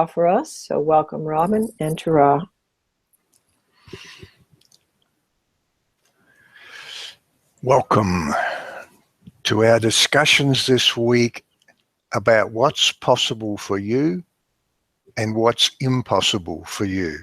for us. So welcome, Robin and Tara. Welcome to our discussions this week about what's possible for you and what's impossible for you.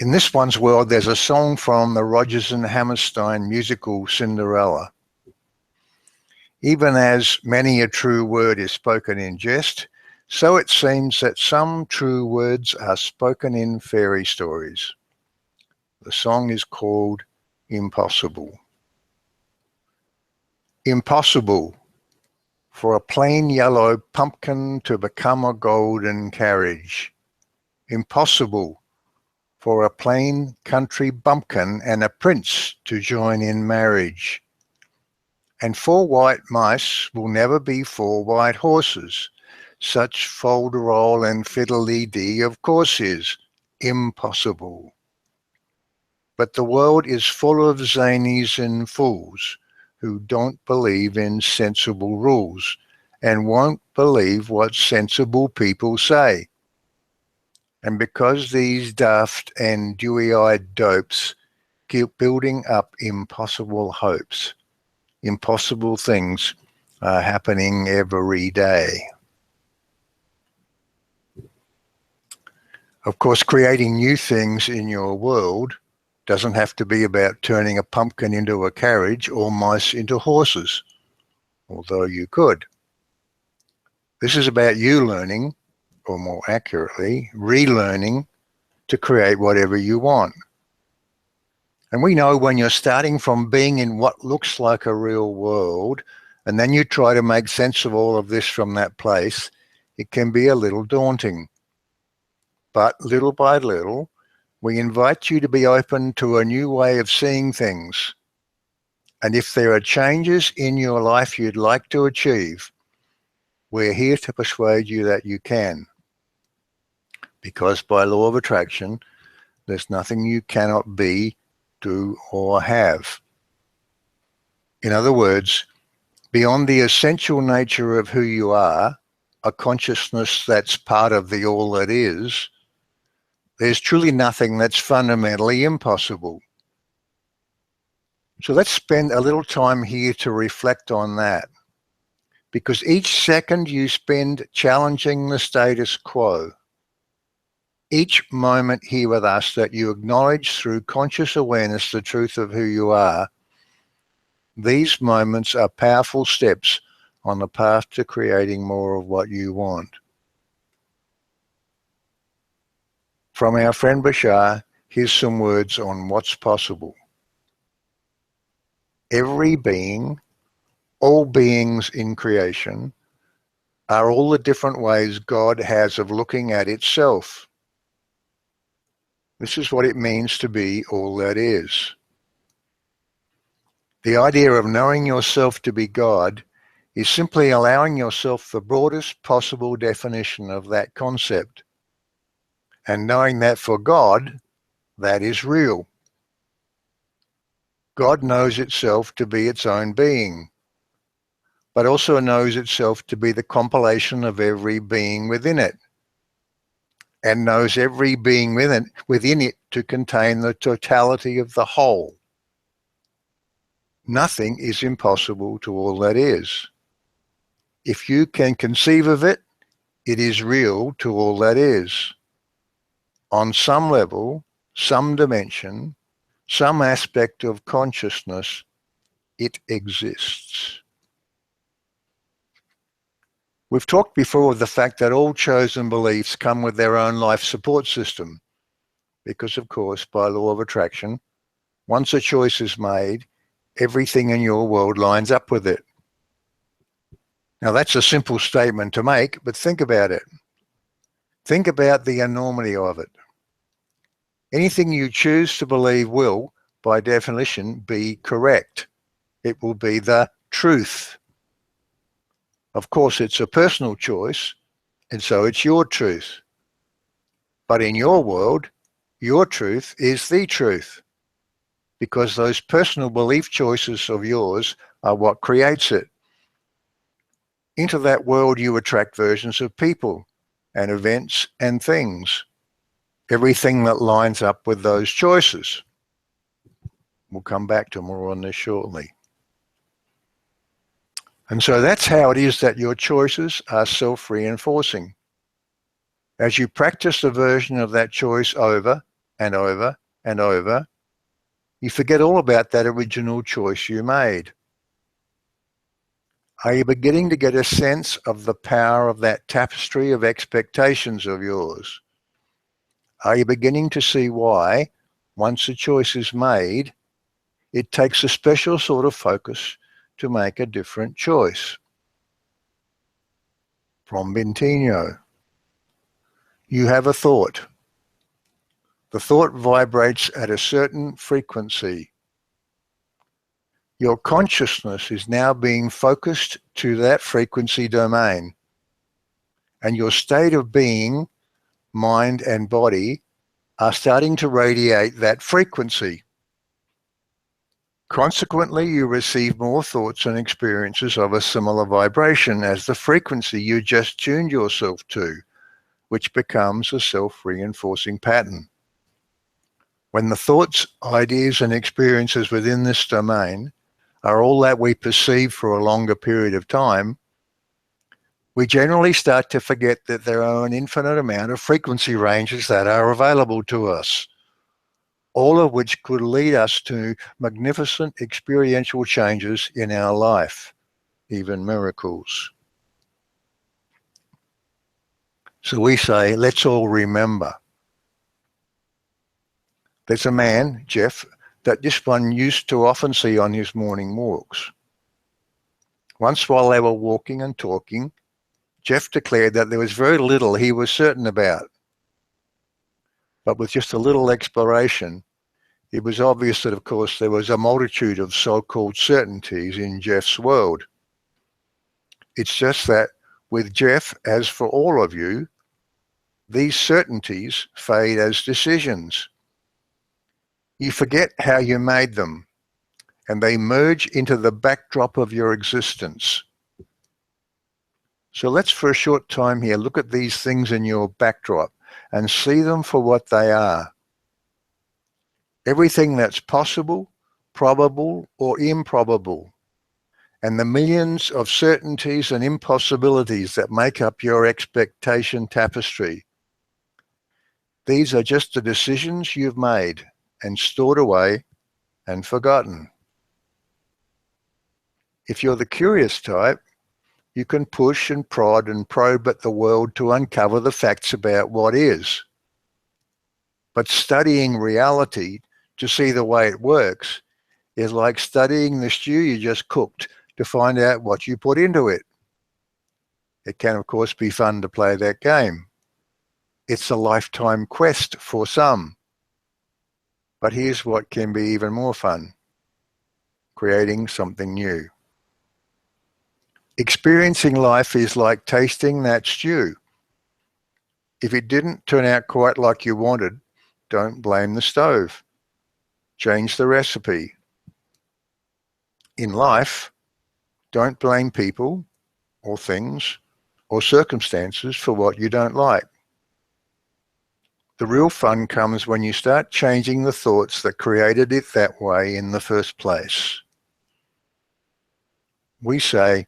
In this one's world, there's a song from the Rodgers and Hammerstein musical Cinderella. Even as many a true word is spoken in jest, so it seems that some true words are spoken in fairy stories. The song is called Impossible. Impossible for a plain yellow pumpkin to become a golden carriage. Impossible for a plain country bumpkin and a prince to join in marriage. And 4 white mice will never be 4 white horses. Such fol-der-ol and fid-dle-dy of course is impossible. But the world is full of zanies and fools who don't believe in sensible rules and won't believe what sensible people say. And because these daft and dewey-eyed dopes keep building up impossible hopes, impossible things are happening every day. Of course, creating new things in your world doesn't have to be about turning a pumpkin into a carriage or mice into horses, although you could. This is about you learning, or more accurately, relearning to create whatever you want. And we know when you're starting from being in what looks like a real world, and then you try to make sense of all of this from that place, it can be a little daunting. But little by little, we invite you to be open to a new way of seeing things. And if there are changes in your life you'd like to achieve, we're here to persuade you that you can. Because by law of attraction, there's nothing you cannot be, do, or have. In other words, beyond the essential nature of who you are, a consciousness that's part of the all that is, there's truly nothing that's fundamentally impossible. So let's spend a little time here to reflect on that. Because each second you spend challenging the status quo, each moment here with us that you acknowledge through conscious awareness the truth of who you are, these moments are powerful steps on the path to creating more of what you want. From our friend Bashar, here's some words on what's possible. Every being, all beings in creation, are all the different ways God has of looking at itself. This is what it means to be all that is. The idea of knowing yourself to be God is simply allowing yourself the broadest possible definition of that concept. And knowing that for God, that is real. God knows itself to be its own being, but also knows itself to be the compilation of every being within it, and knows every being within it to contain the totality of the whole. Nothing is impossible to all that is. If you can conceive of it, it is real to all that is. On some level, some dimension, some aspect of consciousness, it exists. We've talked before of the fact that all chosen beliefs come with their own life support system, because of course, by law of attraction, once a choice is made, everything in your world lines up with it. Now that's a simple statement to make, but think about it. Think about the enormity of it. Anything you choose to believe will, by definition, be correct. It will be the truth. Of course, it's a personal choice, and so it's your truth. But in your world, your truth is the truth, because those personal belief choices of yours are what creates it. Into that world you attract versions of people and events and things. Everything that lines up with those choices. We'll come back to more on this shortly. And so that's how it is that your choices are self-reinforcing. As you practice a version of that choice over and over and over, you forget all about that original choice you made. Are you beginning to get a sense of the power of that tapestry of expectations of yours? Are you beginning to see why, once a choice is made, it takes a special sort of focus to make a different choice? From Bintino. You have a thought. The thought vibrates at a certain frequency. Your consciousness is now being focused to that frequency domain, and your state of being, mind and body, are starting to radiate that frequency. Consequently, you receive more thoughts and experiences of a similar vibration as the frequency you just tuned yourself to, which becomes a self-reinforcing pattern. When the thoughts, ideas, and experiences within this domain are all that we perceive for a longer period of time, we generally start to forget that there are an infinite amount of frequency ranges that are available to us, all of which could lead us to magnificent experiential changes in our life, even miracles. So we say, let's all remember. There's a man, Jeff, that this one used to often see on his morning walks. Once while they were walking and talking, Jeff declared that there was very little he was certain about. But with just a little exploration, it was obvious that, of course, there was a multitude of so-called certainties in Jeff's world. It's just that with Jeff, as for all of you, these certainties fade as decisions. You forget how you made them, and they merge into the backdrop of your existence. So let's for a short time here look at these things in your backdrop and see them for what they are. Everything that's possible, probable, or improbable, and the millions of certainties and impossibilities that make up your expectation tapestry. These are just the decisions you've made and stored away and forgotten. If you're the curious type, you can push and prod and probe at the world to uncover the facts about what is. But studying reality to see the way it works is like studying the stew you just cooked to find out what you put into it. It can, of course, be fun to play that game. It's a lifetime quest for some. But here's what can be even more fun: creating something new. Experiencing life is like tasting that stew. If it didn't turn out quite like you wanted, don't blame the stove. Change the recipe. In life, don't blame people or things or circumstances for what you don't like. The real fun comes when you start changing the thoughts that created it that way in the first place. We say,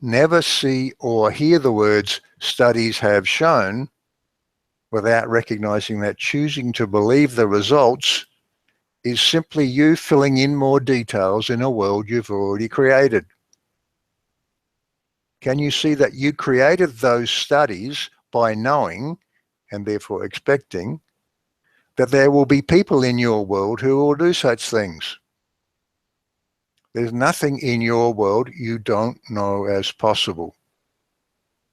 never see or hear the words "studies have shown" without recognizing that choosing to believe the results is simply you filling in more details in a world you've already created. Can you see that you created those studies by knowing, and therefore expecting, that there will be people in your world who will do such things? There's nothing in your world you don't know as possible.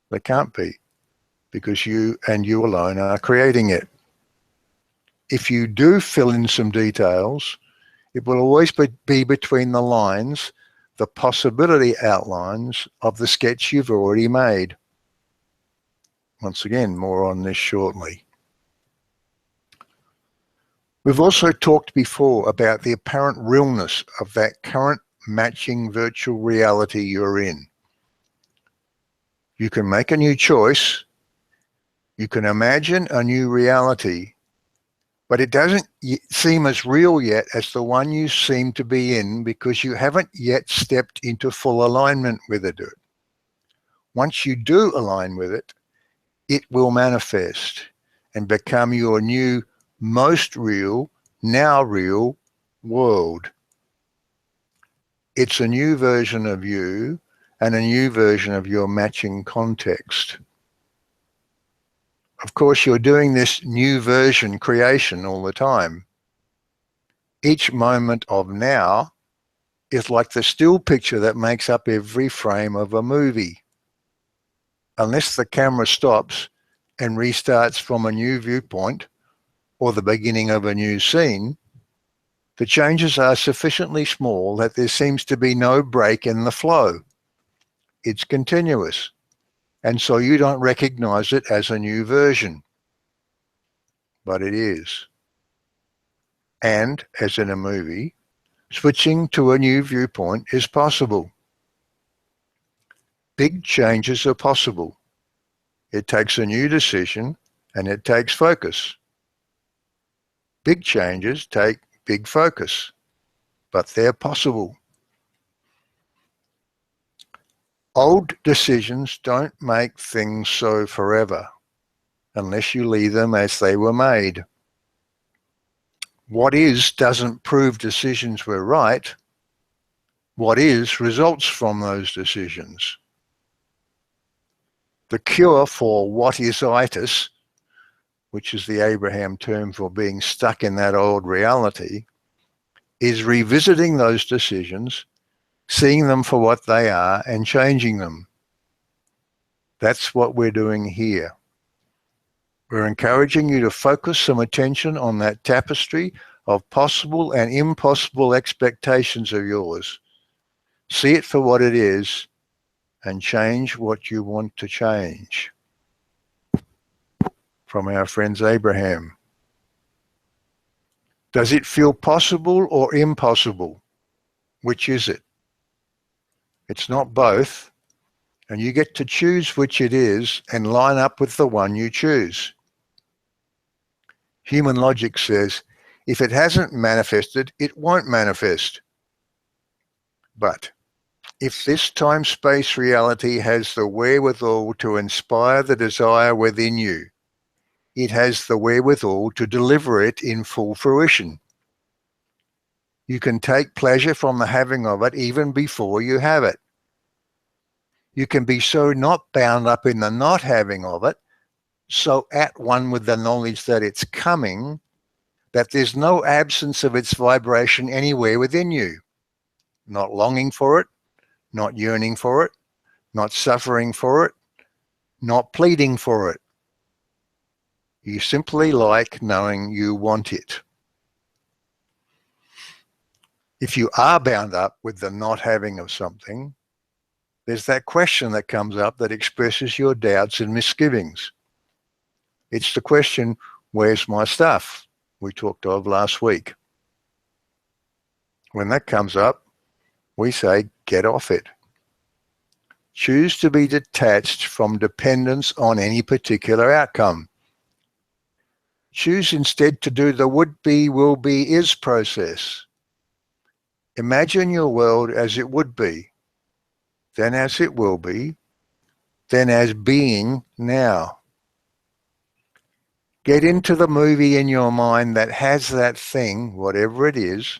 There can't be, because you and you alone are creating it. If you do fill in some details, it will always be between the lines, the possibility outlines of the sketch you've already made. Once again, more on this shortly. We've also talked before about the apparent realness of that current matching virtual reality you're in. You can make a new choice. You can imagine a new reality, but it doesn't seem as real yet as the one you seem to be in because you haven't yet stepped into full alignment with it. Once you do align with it, it will manifest and become your new, most real, now real world. It's a new version of you and a new version of your matching context. Of course, you're doing this new version creation all the time. Each moment of now is like the still picture that makes up every frame of a movie. Unless the camera stops and restarts from a new viewpoint or the beginning of a new scene, the changes are sufficiently small that there seems to be no break in the flow. It's continuous, and so you don't recognize it as a new version. But it is. And, as in a movie, switching to a new viewpoint is possible. Big changes are possible. It takes a new decision and it takes focus. Big changes take big focus, but they're possible. Old decisions don't make things so forever unless you leave them as they were made. What is doesn't prove decisions were right. What is results from those decisions. The cure for what is-itis, which is the Abraham term for being stuck in that old reality, is revisiting those decisions, seeing them for what they are and changing them. That's what we're doing here. We're encouraging you to focus some attention on that tapestry of possible and impossible expectations of yours. See it for what it is and change what you want to change. From our friends Abraham. Does it feel possible or impossible? Which is it? It's not both, and you get to choose which it is and line up with the one you choose. Human logic says, if it hasn't manifested, it won't manifest. But if this time-space reality has the wherewithal to inspire the desire within you, it has the wherewithal to deliver it in full fruition. You can take pleasure from the having of it even before you have it. You can be so not bound up in the not having of it, so at one with the knowledge that it's coming, that there's no absence of its vibration anywhere within you. Not longing for it, not yearning for it, not suffering for it, not pleading for it. You simply like knowing you want it. If you are bound up with the not having of something, there's that question that comes up that expresses your doubts and misgivings. It's the question, where's my stuff? We talked of last week. When that comes up, we say, get off it. Choose to be detached from dependence on any particular outcome. Choose instead to do the would-be, will-be, is process. Imagine your world as it would be, then as it will be, then as being now. Get into the movie in your mind that has that thing, whatever it is,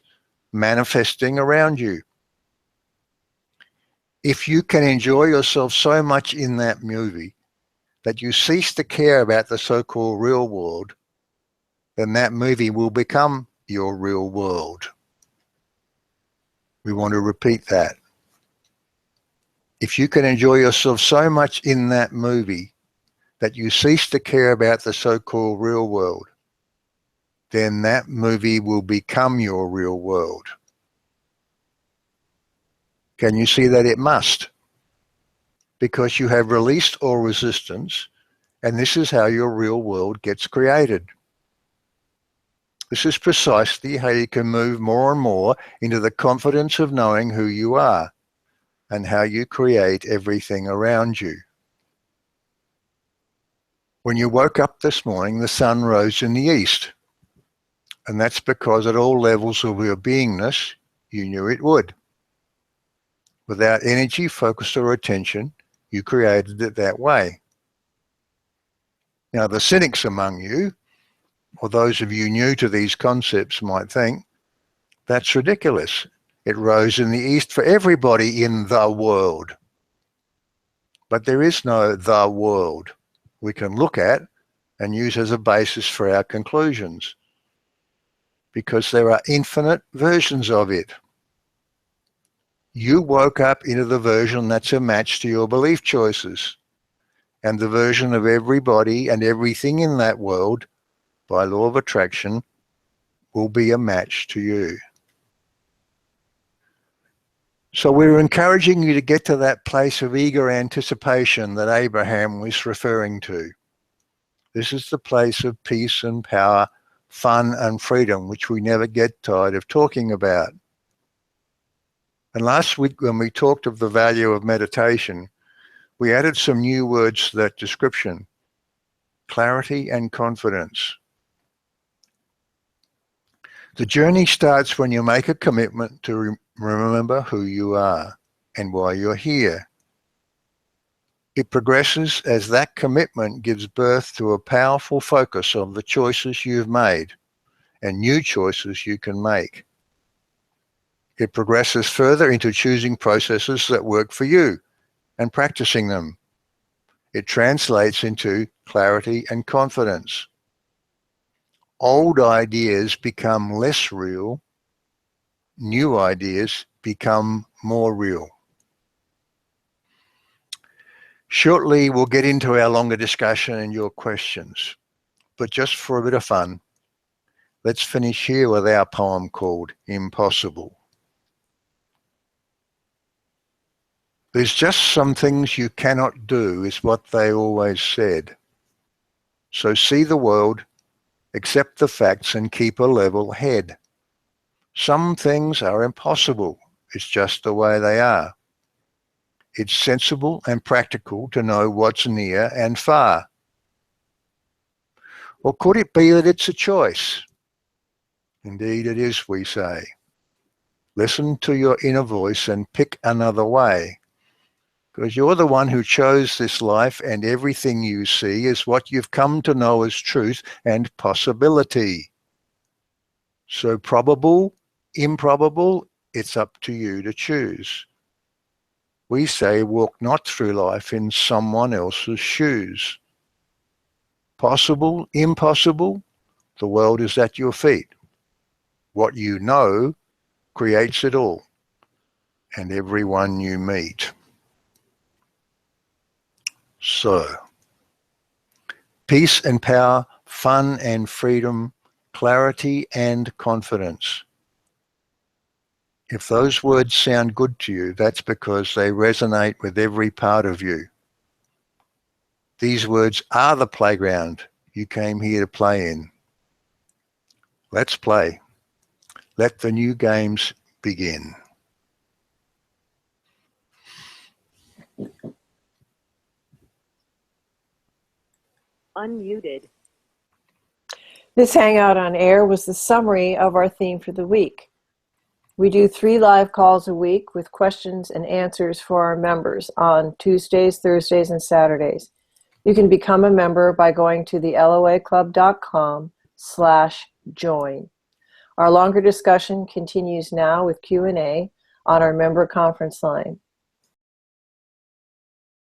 manifesting around you. If you can enjoy yourself so much in that movie that you cease to care about the so-called real world, then that movie will become your real world. We want to repeat that. If you can enjoy yourself so much in that movie that you cease to care about the so-called real world, then that movie will become your real world. Can you see that it must? Because you have released all resistance, and this is how your real world gets created. This is precisely how you can move more and more into the confidence of knowing who you are and how you create everything around you. When you woke up this morning, the sun rose in the east. And that's because at all levels of your beingness, you knew it would. Without energy, focus, or attention, you created it that way. Now, the cynics among you, or those of you new to these concepts, might think, that's ridiculous. It rose in the east for everybody in the world. But there is no the world we can look at and use as a basis for our conclusions, because there are infinite versions of it. You woke up into the version that's a match to your belief choices, and the version of everybody and everything in that world, by law of attraction, will be a match to you. So we're encouraging you to get to that place of eager anticipation that Abraham was referring to. This is the place of peace and power, fun and freedom, which we never get tired of talking about. And last week, when we talked of the value of meditation, we added some new words to that description: clarity and confidence. The journey starts when you make a commitment to remember who you are and why you're here. It progresses as that commitment gives birth to a powerful focus of the choices you've made and new choices you can make. It progresses further into choosing processes that work for you and practicing them. It translates into clarity and confidence. Old ideas become less real. New ideas become more real. Shortly, we'll get into our longer discussion and your questions. But just for a bit of fun, let's finish here with our poem called Impossible. There's just some things you cannot do, is what they always said. So see the world, accept the facts, and keep a level head. Some things are impossible. It's just the way they are. It's sensible and practical to know what's near and far. Or could it be that it's a choice? Indeed it is, we say. Listen to your inner voice and pick another way, because you're the one who chose this life, and everything you see is what you've come to know as truth and possibility. So probable, improbable, it's up to you to choose. We say walk not through life in someone else's shoes. Possible, impossible, the world is at your feet. What you know creates it all, and everyone you meet. So, peace and power, fun and freedom, clarity and confidence. If those words sound good to you, that's because they resonate with every part of you. These words are the playground you came here to play in. Let's play. Let the new games begin. Unmuted. This Hangout on Air was the summary of our theme for the week. We do 3 live calls a week with questions and answers for our members on Tuesdays, Thursdays, and Saturdays. You can become a member by going to the loaclub.com/join. Our longer discussion continues now with Q&A on our member conference line.